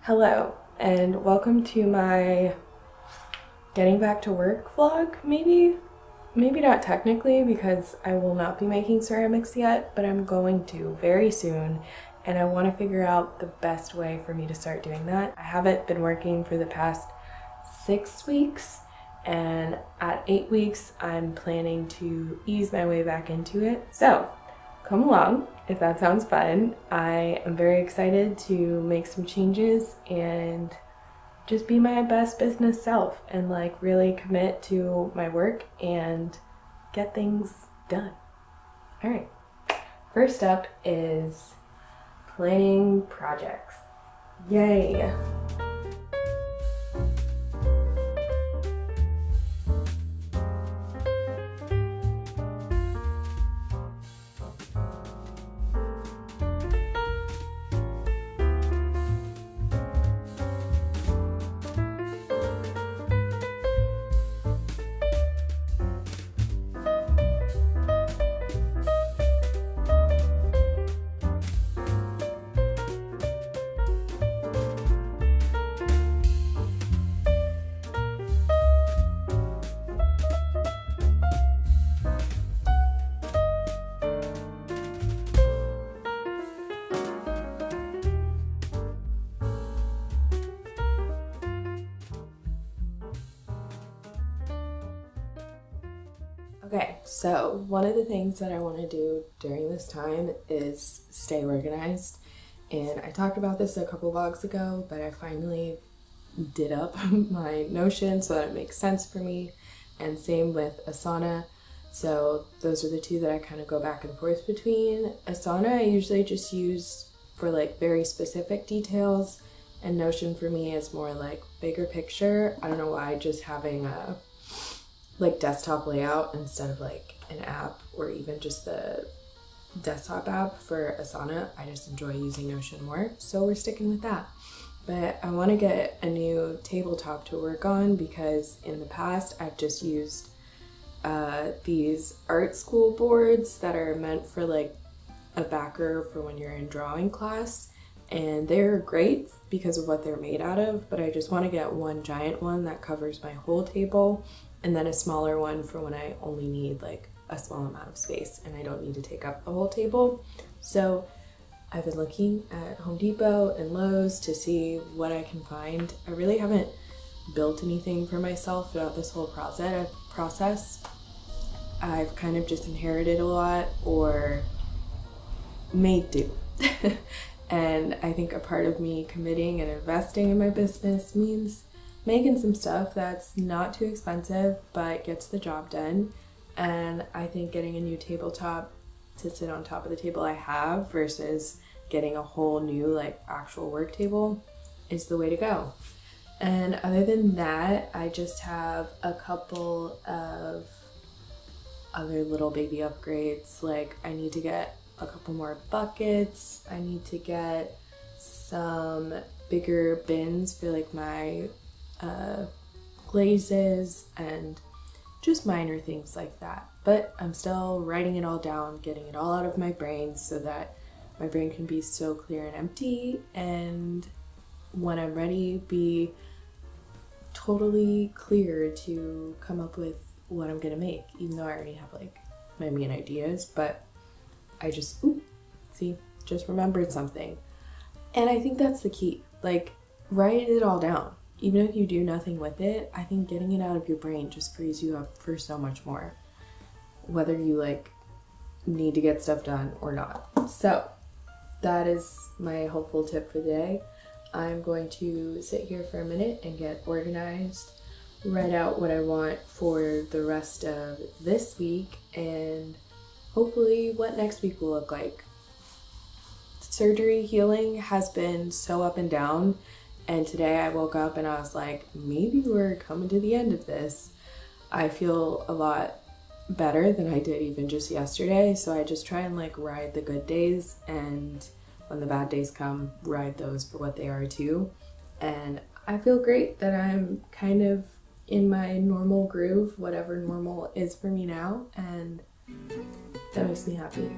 Hello, and welcome to my getting back to work vlog, maybe not technically because I will not be making ceramics yet, but I'm going to very soon, and I want to figure out the best way for me to start doing that. I haven't been working for the past 6 weeks, and at 8 weeks I'm planning to ease my way back into it. So come along if that sounds fun. I am very excited to make some changes and just be my best business self and like really commit to my work and get things done. All right, first up is planning projects. Yay. Okay, so one of the things that I want to do during this time is stay organized. And I talked about this a couple vlogs ago, but I finally did up my Notion so that it makes sense for me. And same with Asana. So those are the two that I kind of go back and forth between. Asana I usually just use for like very specific details, and Notion for me is more like bigger picture. I don't know why, just having a like desktop layout instead of like an app or even just the desktop app for Asana. I just enjoy using Notion more, so we're sticking with that. But I want to get a new tabletop to work on because in the past I've just used these art school boards that are meant for like a backer for when you're in drawing class, and they're great because of what they're made out of, but I just want to get one giant one that covers my whole table, and then a smaller one for when I only need like a small amount of space and I don't need to take up the whole table. So I've been looking at Home Depot and Lowe's to see what I can find. I really haven't built anything for myself throughout this whole process. I've kind of just inherited a lot or made do. And I think a part of me committing and investing in my business means making some stuff that's not too expensive but gets the job done. And I think getting a new tabletop to sit on top of the table I have versus getting a whole new like actual work table is the way to go. And other than that, I just have a couple of other little baby upgrades. Like I need to get a couple more buckets. I need to get some bigger bins for like my glazes and just minor things like that. But I'm still writing it all down, getting it all out of my brain so that my brain can be so clear and empty, and when I'm ready, be totally clear to come up with what I'm gonna make, even though I already have like my main ideas. But I just, just remembered something. And I think that's the key. Like, write it all down. Even if you do nothing with it, I think getting it out of your brain just frees you up for so much more, whether you like need to get stuff done or not. So that is my hopeful tip for the day. I'm going to sit here for a minute and get organized, write out what I want for the rest of this week, and hopefully what next week will look like. Surgery healing has been so up and down And today I woke up and I was like, maybe we're coming to the end of this. I feel a lot better than I did even just yesterday. So I just try and like ride the good days, and when the bad days come, ride those for what they are too. And I feel great that I'm kind of in my normal groove, whatever normal is for me now, and that makes me happy.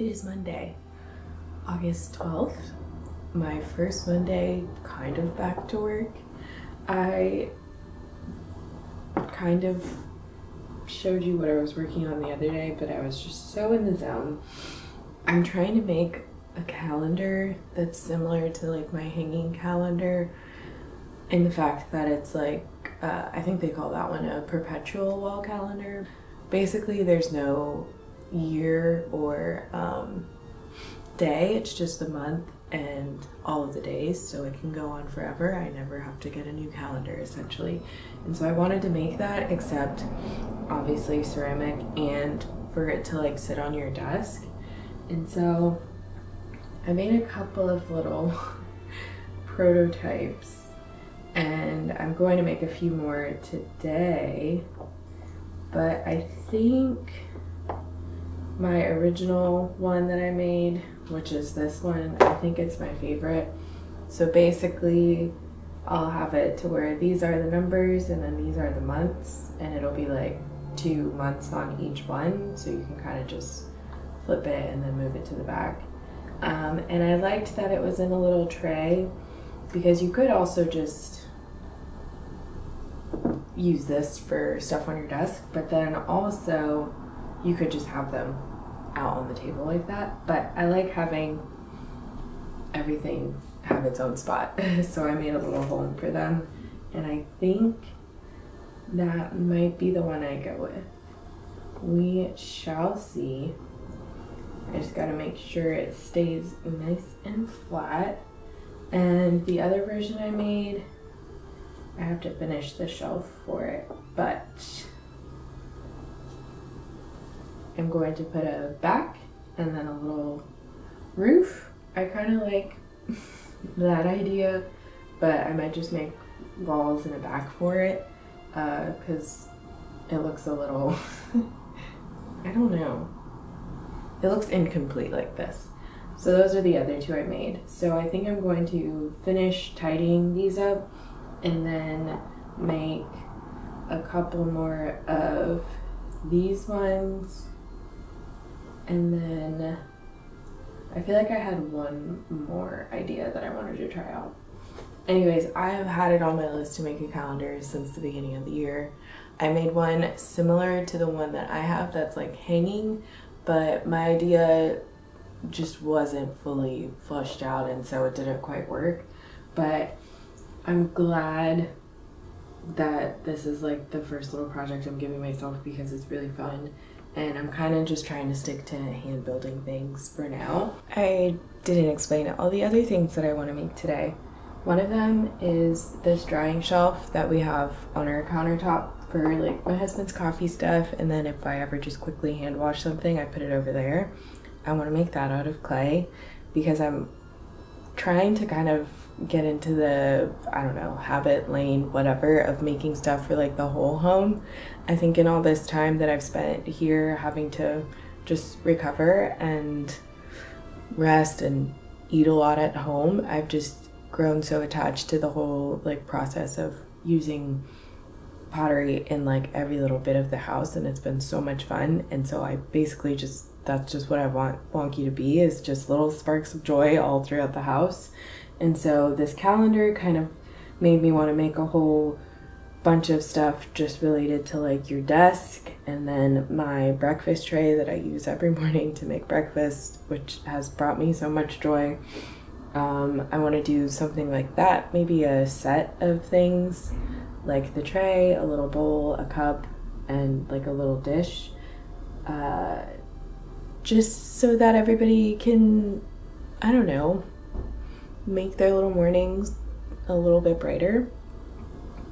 is Monday, August 12th. My first Monday kind of back to work. I kind of showed you what I was working on the other day, but I was just so in the zone. I'm trying to make a calendar that's similar to like my hanging calendar, in the fact that it's like, I think they call that one a perpetual wall calendar. Basically, there's no year or day, it's just the month and all of the days, so it can go on forever. I never have to get a new calendar, essentially. And so I wanted to make that, except obviously ceramic, and for it to like sit on your desk. And so I made a couple of little prototypes, and I'm going to make a few more today, but I think my original one that I made, which is this one, I think it's my favorite. So basically I'll have it to where these are the numbers and then these are the months, and it'll be like 2 months on each one, so you can kind of just flip it and then move it to the back. And I liked that it was in a little tray, because you could also just use this for stuff on your desk, but then also you could just have them out on the table like that. But I like having everything have its own spot. So I made a little home for them, and I think that might be the one I go with. We shall see. I just gotta make sure it stays nice and flat. And the other version I made, I have to finish the shelf for it, but I'm going to put a back and then a little roof. I kind of like that idea, but I might just make walls and a back for it, because it looks a little, I don't know, it looks incomplete like this. So those are the other two I made. So I think I'm going to finish tidying these up and then make a couple more of these ones. And then I feel like I had one more idea that I wanted to try out. Anyways, I have had it on my list to make a calendar since the beginning of the year. I made one similar to the one that I have that's like hanging, but my idea just wasn't fully flushed out, and so it didn't quite work. But I'm glad that this is like the first little project I'm giving myself, because it's really fun, and I'm kind of just trying to stick to hand building things for now. I didn't explain all the other things that I want to make today. One of them is this drying shelf that we have on our countertop for like my husband's coffee stuff, and then if I ever just quickly hand wash something, I put it over there. I want to make that out of clay, because I'm trying to kind of get into the, I don't know, habit lane, whatever, of making stuff for like the whole home. I think in all this time that I've spent here having to just recover and rest and eat a lot at home, I've just grown so attached to the whole like process of using pottery in like every little bit of the house, and it's been so much fun. And so I basically just, that's just what I want Wonky to be, is just little sparks of joy all throughout the house. And so this calendar kind of made me want to make a whole bunch of stuff just related to like your desk, and then my breakfast tray that I use every morning to make breakfast, which has brought me so much joy. I want to do something like that, maybe a set of things like the tray, a little bowl, a cup, and like a little dish, just so that everybody can, I don't know, make their little mornings a little bit brighter.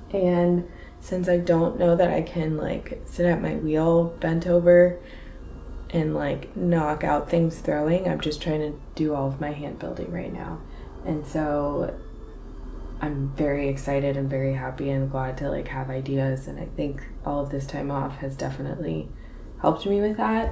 And since I don't know that I can like sit at my wheel bent over and like knock out things throwing, I'm just trying to do all of my hand building right now. And so I'm very excited and very happy and glad to like have ideas, and I think all of this time off has definitely helped me with that.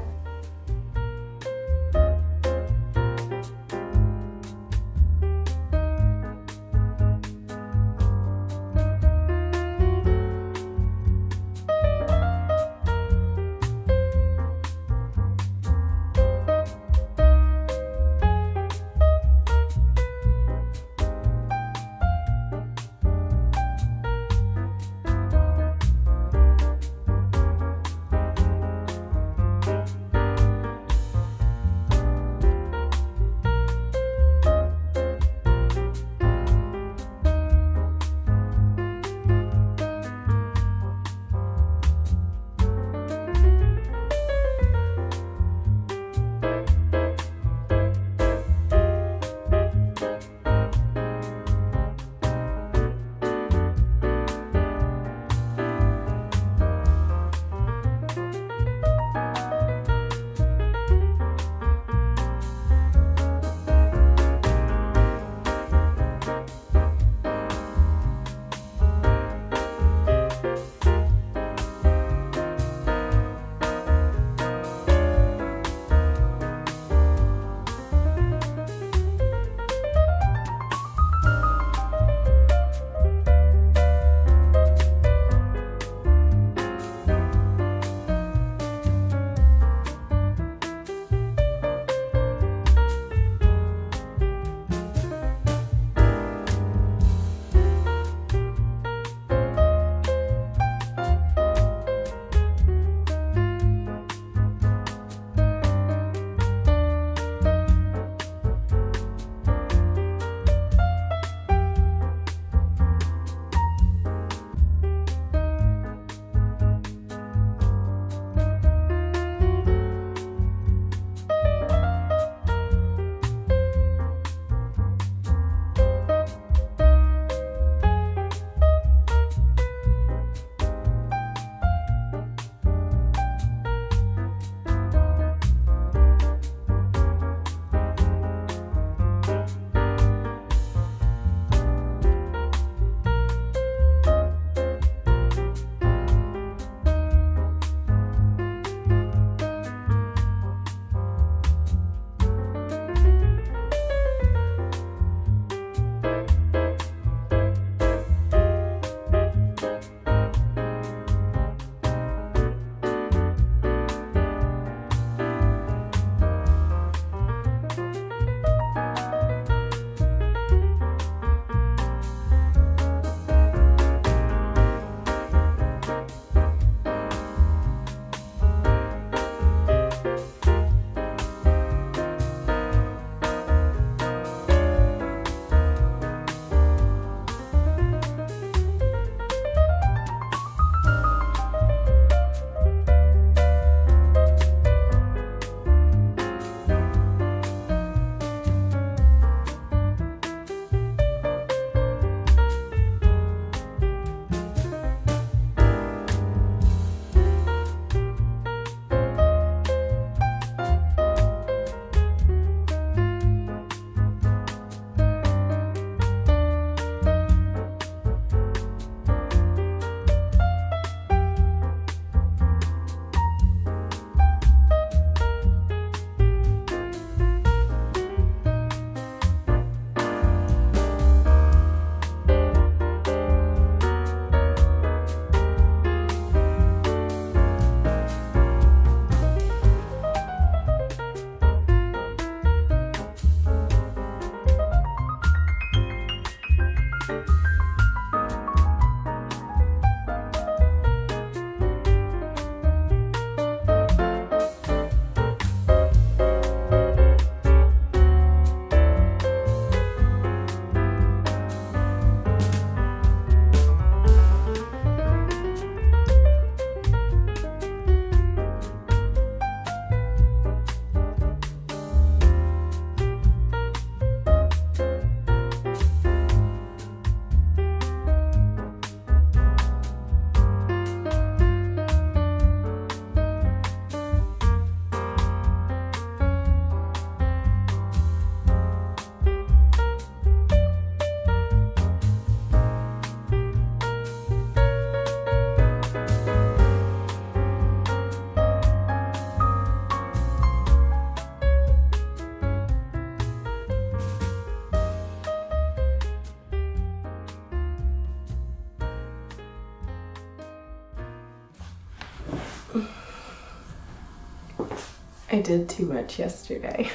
I did too much yesterday.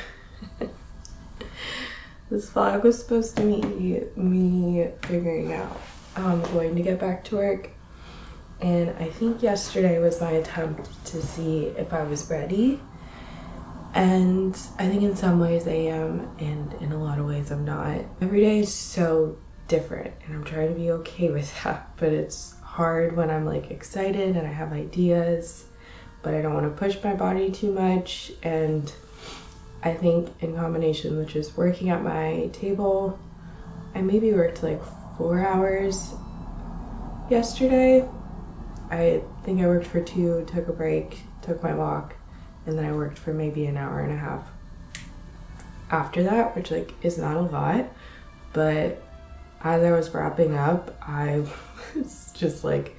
This vlog was supposed to be me figuring out how I'm going to get back to work, and I think yesterday was my attempt to see if I was ready, and I think in some ways I am, and in a lot of ways I'm not. Every day is so different, and I'm trying to be okay with that, but it's hard when I'm like excited and I have ideas, but I don't want to push my body too much. And I think in combination with just working at my table, I maybe worked like 4 hours yesterday. I think I worked for 2, took a break, took my walk, and then I worked for maybe an hour and a half after that, which like is not a lot, but as I was wrapping up, I was just like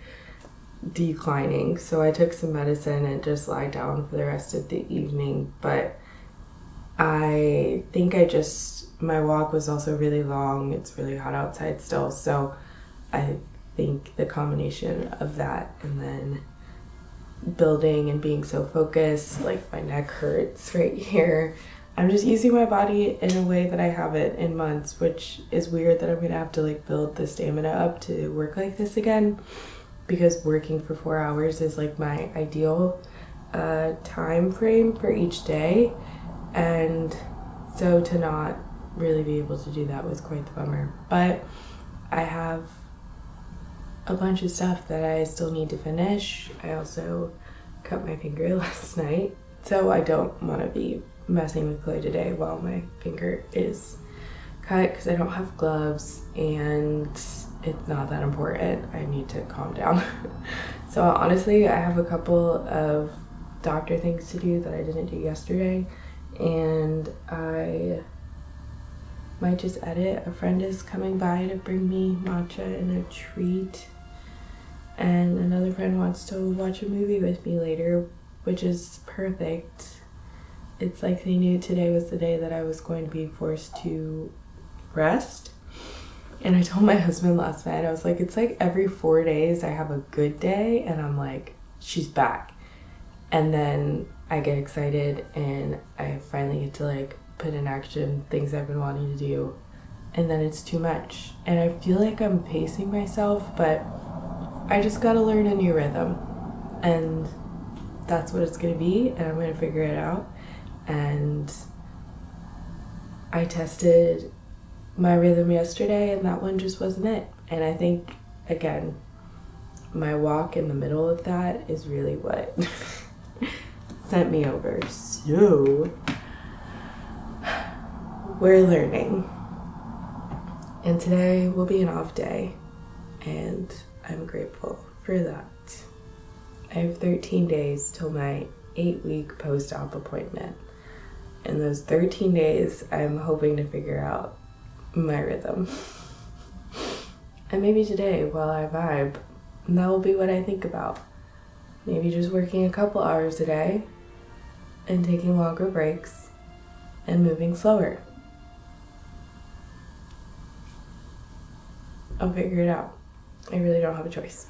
declining. So I took some medicine and just lied down for the rest of the evening, but I think my walk was also really long. It's really hot outside still, so I think the combination of that and then building and being so focused, like my neck hurts right here. I'm just using my body in a way that I haven't in months, which is weird that I'm gonna have to like build the stamina up to work like this again, because working for 4 hours is like my ideal time frame for each day, and so to not really be able to do that was quite the bummer. But I have a bunch of stuff that I still need to finish. I also cut my finger last night, so I don't want to be messing with clay today while my finger is cut because I don't have gloves, and it's not that important. I need to calm down. So honestly, I have a couple of doctor things to do that I didn't do yesterday, and I might just edit. A friend is coming by to bring me matcha and a treat, and another friend wants to watch a movie with me later, which is perfect. It's like they knew today was the day that I was going to be forced to rest. And I told my husband last night, I was like, it's like every 4 days I have a good day and I'm like, she's back. And then I get excited and I finally get to like put in action things I've been wanting to do, and then it's too much. And I feel like I'm pacing myself, but I just gotta learn a new rhythm, and that's what it's gonna be, and I'm gonna figure it out. And I tested my rhythm yesterday and that one just wasn't it. And I think, again, my walk in the middle of that is really what sent me over. So we're learning, and today will be an off day, and I'm grateful for that. I have 13 days till my 8-week post-op appointment. In those 13 days, I'm hoping to figure out my rhythm. And maybe today, while I vibe, that will be what I think about. Maybe just working a couple hours a day and taking longer breaks and moving slower. I'll figure it out. I really don't have a choice.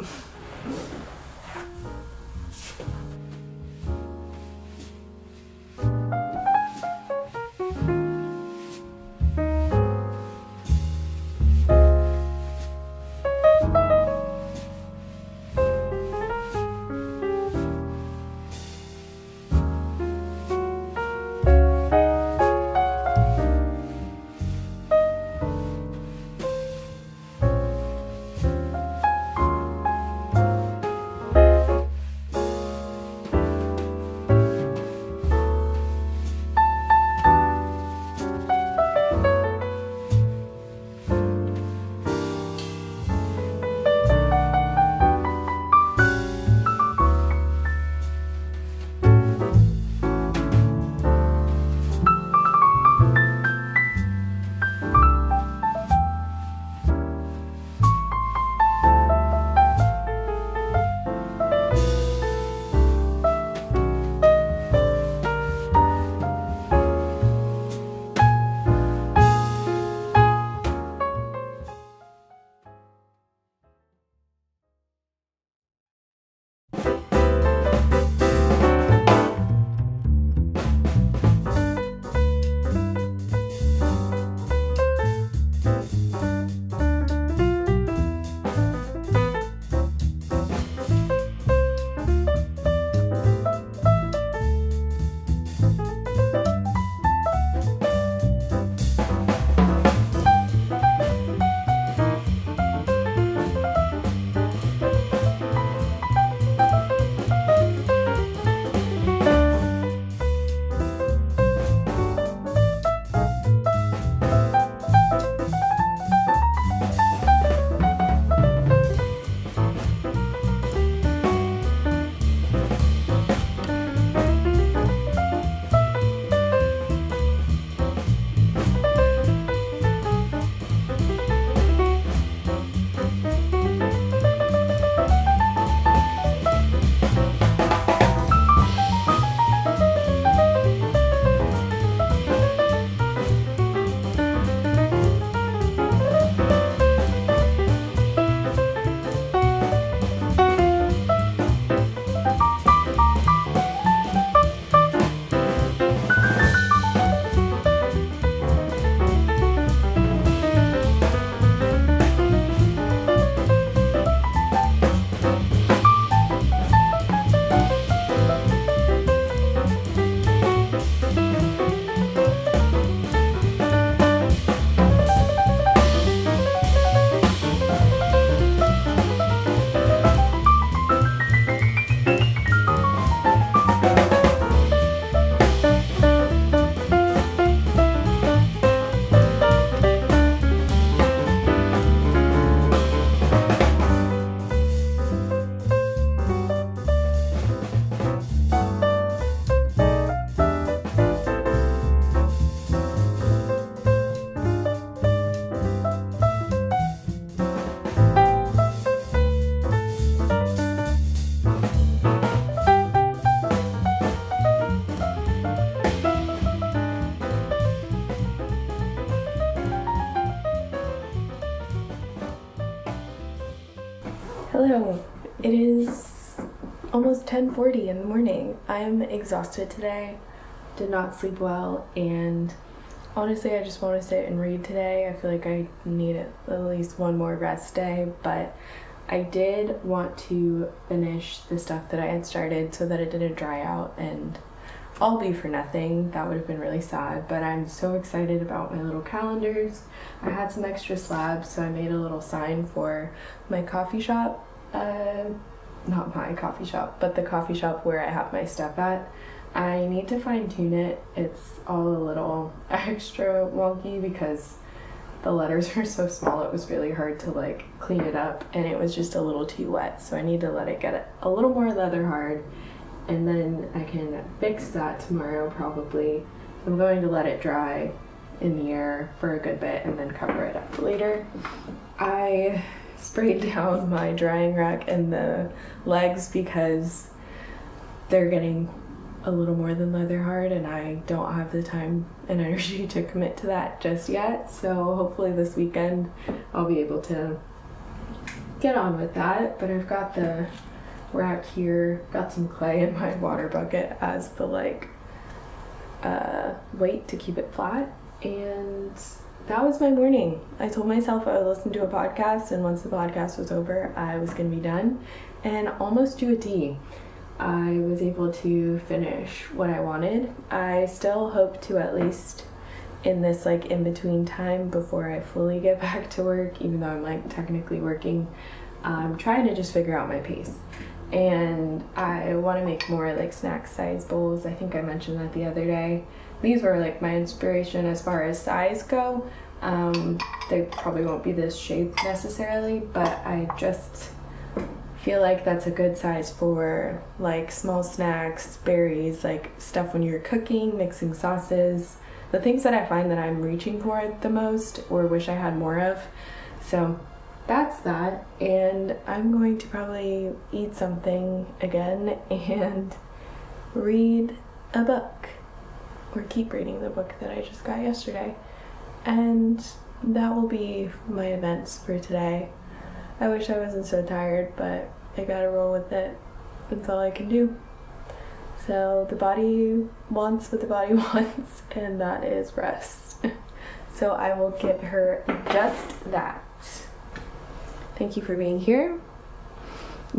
Hello, it is almost 10:40 in the morning. I'm exhausted today, did not sleep well, and honestly I just want to sit and read today. I feel like I need at least one more rest day, but I did want to finish the stuff that I had started so that it didn't dry out and all be for nothing. That would have been really sad, but I'm so excited about my little calendars. I had some extra slabs, so I made a little sign for my coffee shop. Not my coffee shop, but the coffee shop where I have my stuff at. I need to fine tune it. It's all a little extra wonky because the letters are so small. It was really hard to like clean it up, and it was just a little too wet, so I need to let it get a little more leather hard, and then I can fix that tomorrow probably. I'm going to let it dry in the air for a good bit and then cover it up later. I sprayed down my drying rack and the legs because they're getting a little more than leather hard, and I don't have the time and energy to commit to that just yet. So hopefully this weekend I'll be able to get on with that. But I've got the rack here, got some clay in my water bucket as the like weight to keep it flat, and that was my morning. I told myself I would listen to a podcast, and once the podcast was over I was gonna be done and almost do a tea. I was able to finish what I wanted. I still hope to, at least in this like in-between time before I fully get back to work, even though I'm like technically working, I'm trying to just figure out my pace. And I want to make more like snack size bowls. I think I mentioned that the other day. These were like my inspiration as far as size go. They probably won't be this shape necessarily, but I just feel like that's a good size for like small snacks, berries, like stuff when you're cooking, mixing sauces, the things that I find that I'm reaching for the most or wish I had more of. So that's that, and I'm going to probably eat something again and read a book, or keep reading the book that I just got yesterday, and that will be my events for today. I wish I wasn't so tired, but I gotta roll with it. That's all I can do. So the body wants what the body wants, and that is rest. So I will give her just that. Thank you for being here.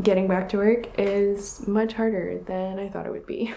Getting back to work is much harder than I thought it would be.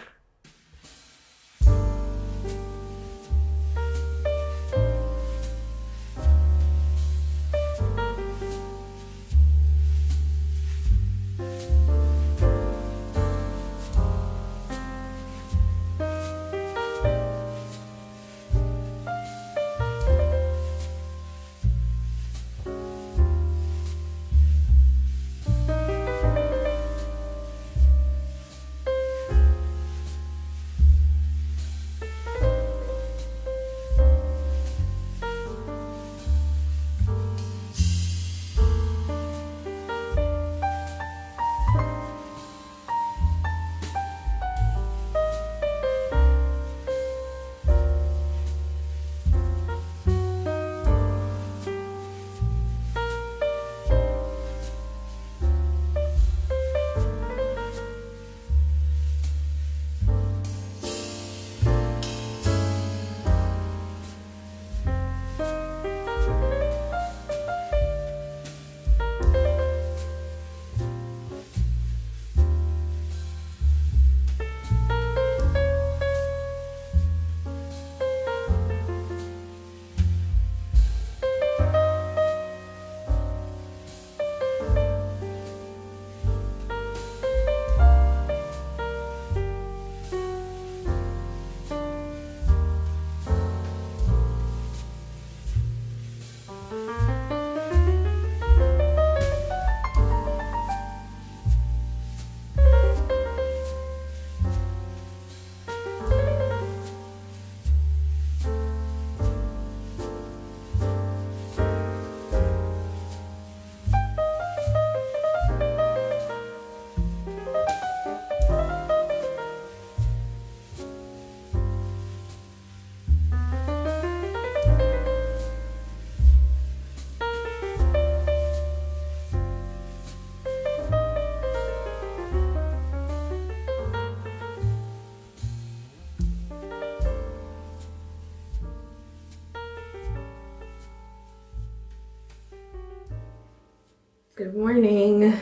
Good morning.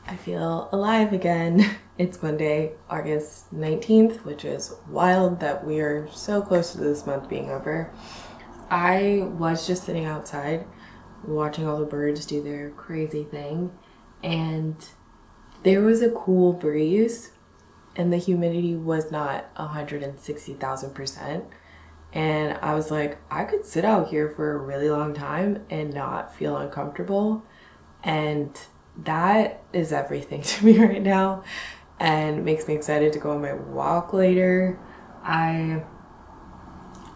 I feel alive again. It's Monday, August 19th, which is wild that we are so close to this month being over. I was just sitting outside watching all the birds do their crazy thing, and there was a cool breeze and the humidity was not 160,000%. And I was like, I could sit out here for a really long time and not feel uncomfortable. And that is everything to me right now and makes me excited to go on my walk later. I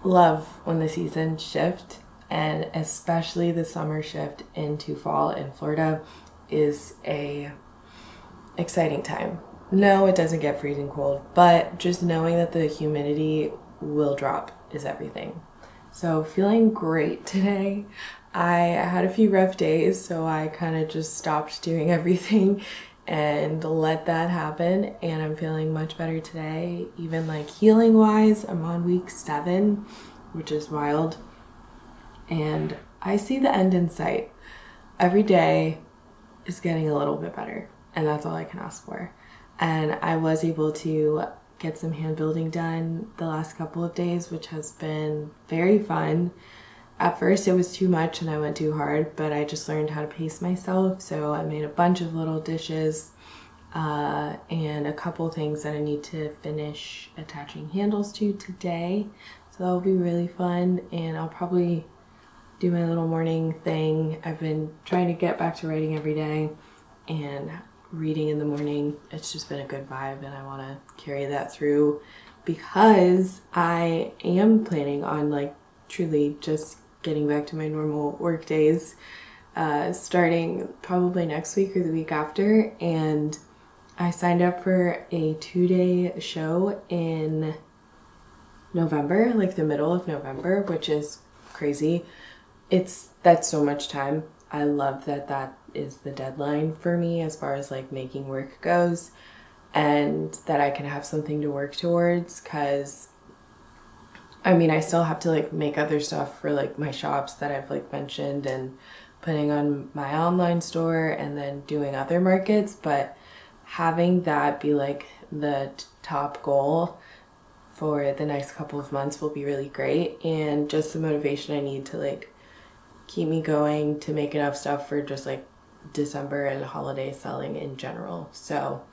love when the seasons shift, and especially the summer shift into fall in Florida is a exciting time. No, it doesn't get freezing cold, but just knowing that the humidity will drop is everything. So feeling great today. I had a few rough days, so I kind of just stopped doing everything and let that happen, and I'm feeling much better today. Even like healing wise, I'm on week 7, which is wild, and I see the end in sight. Every day is getting a little bit better, and that's all I can ask for. And I was able to get some hand building done the last couple of days, which has been very fun. At first it was too much and I went too hard, but I just learned how to pace myself. So I made a bunch of little dishes and a couple things that I need to finish attaching handles to today. So that'll be really fun, and I'll probably do my little morning thing. I've been trying to get back to writing every day and reading in the morning. It's just been a good vibe, and I want to carry that through because I am planning on like truly just getting back to my normal work days starting probably next week or the week after. And I signed up for a 2-day show in November, like the middle of November, which is crazy. That's so much time. I love that that is the deadline for me as far as like making work goes, and that I can have something to work towards, because I mean, I still have to like make other stuff for like my shops that I've like mentioned, and putting on my online store and then doing other markets, but having that be like the top goal for the next couple of months will be really great, and just the motivation I need to like keep me going to make enough stuff for just like December and holiday selling in general. So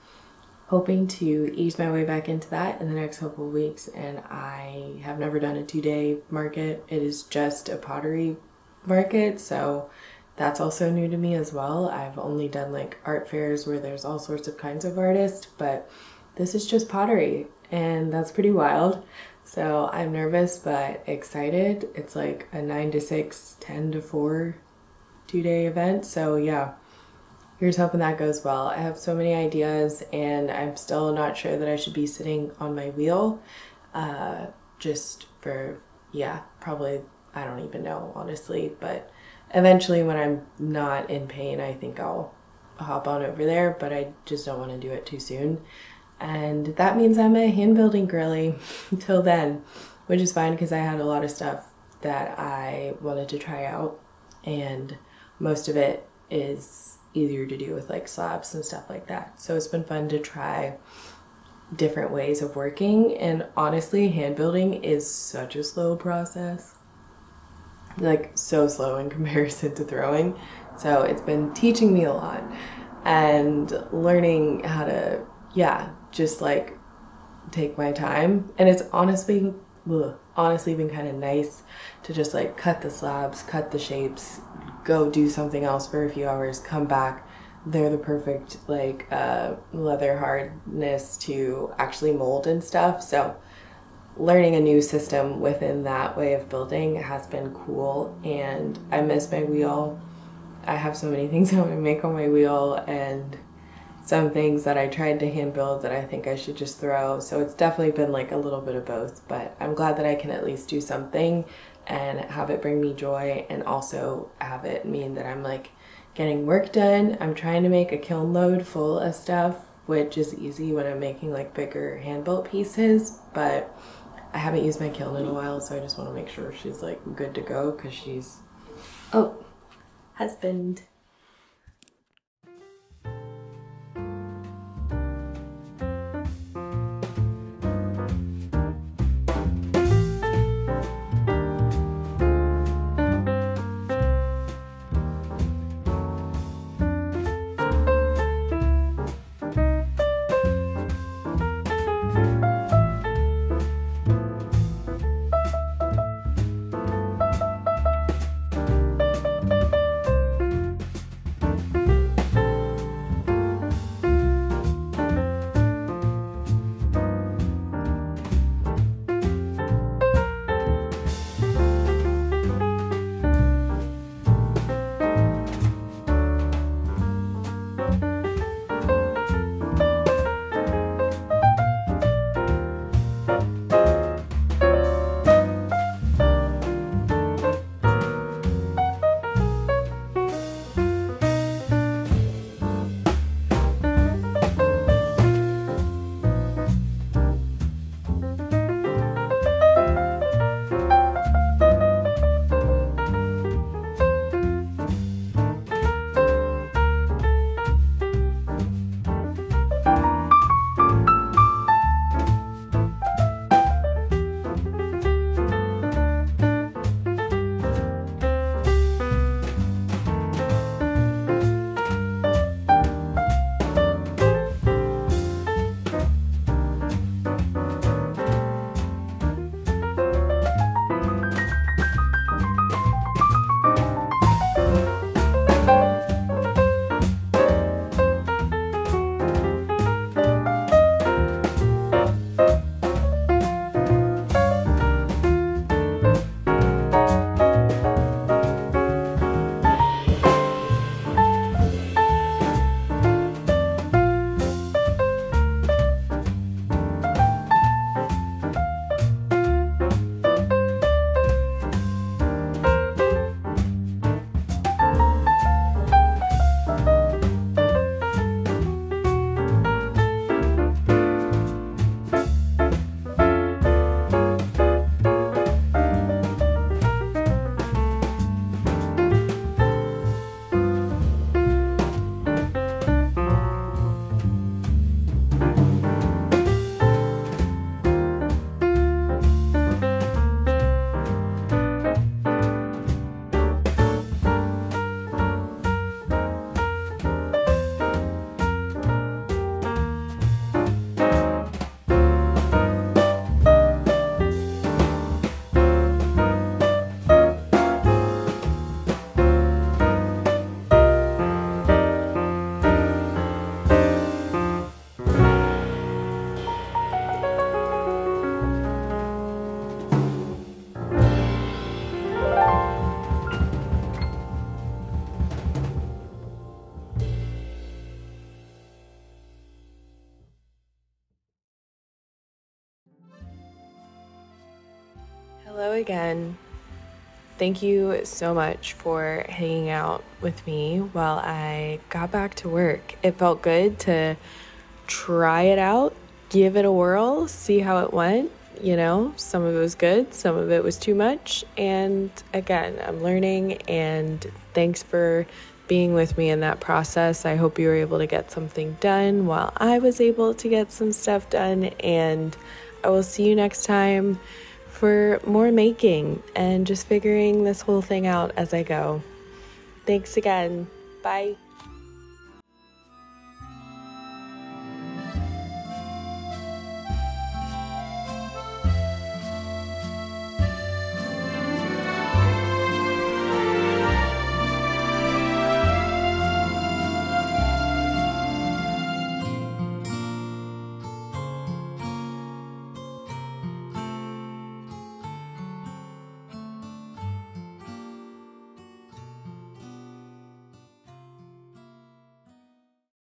hoping to ease my way back into that in the next couple of weeks. And I have never done a 2-day market. It is just a pottery market, so that's also new to me as well. I've only done like art fairs where there's all sorts of kinds of artists, but this is just pottery, and that's pretty wild. So I'm nervous but excited. It's like a 9 to 6, 10 to 4 2-day event. So yeah, here's hoping that goes well. I have so many ideas, and I'm still not sure that I should be sitting on my wheel. Just for, yeah, probably, I don't even know, honestly. But eventually when I'm not in pain, I think I'll hop on over there, but I just don't want to do it too soon. And that means I'm a hand building girly until then, which is fine because I had a lot of stuff that I wanted to try out, and most of it is easier to do with like slabs and stuff like that. So it's been fun to try different ways of working, and honestly, hand building is such a slow process, like so slow in comparison to throwing. So it's been teaching me a lot and learning how to, yeah, just like take my time. And it's honestly been kind of nice to just like cut the slabs, cut the shapes, go do something else for a few hours, come back. They're the perfect like leather hardness to actually mold and stuff. So learning a new system within that way of building has been cool, and I miss my wheel. I have so many things I want to make on my wheel, and some things that I tried to hand build that I think I should just throw. So it's definitely been like a little bit of both, but I'm glad that I can at least do something and have it bring me joy, and also have it mean that I'm like getting work done. I'm trying to make a kiln load full of stuff, which is easy when I'm making like bigger hand built pieces, but I haven't used my kiln in a while, so I just want to make sure she's like good to go, because she's, oh, husband. again, thank you so much for hanging out with me while I got back to work. It felt good to try it out, give it a whirl, see how it went. You know, some of it was good, some of it was too much. And again, I'm learning, and thanks for being with me in that process. I hope you were able to get something done while I was able to get some stuff done. And I will see you next time for more making and just figuring this whole thing out as I go. Thanks again. Bye.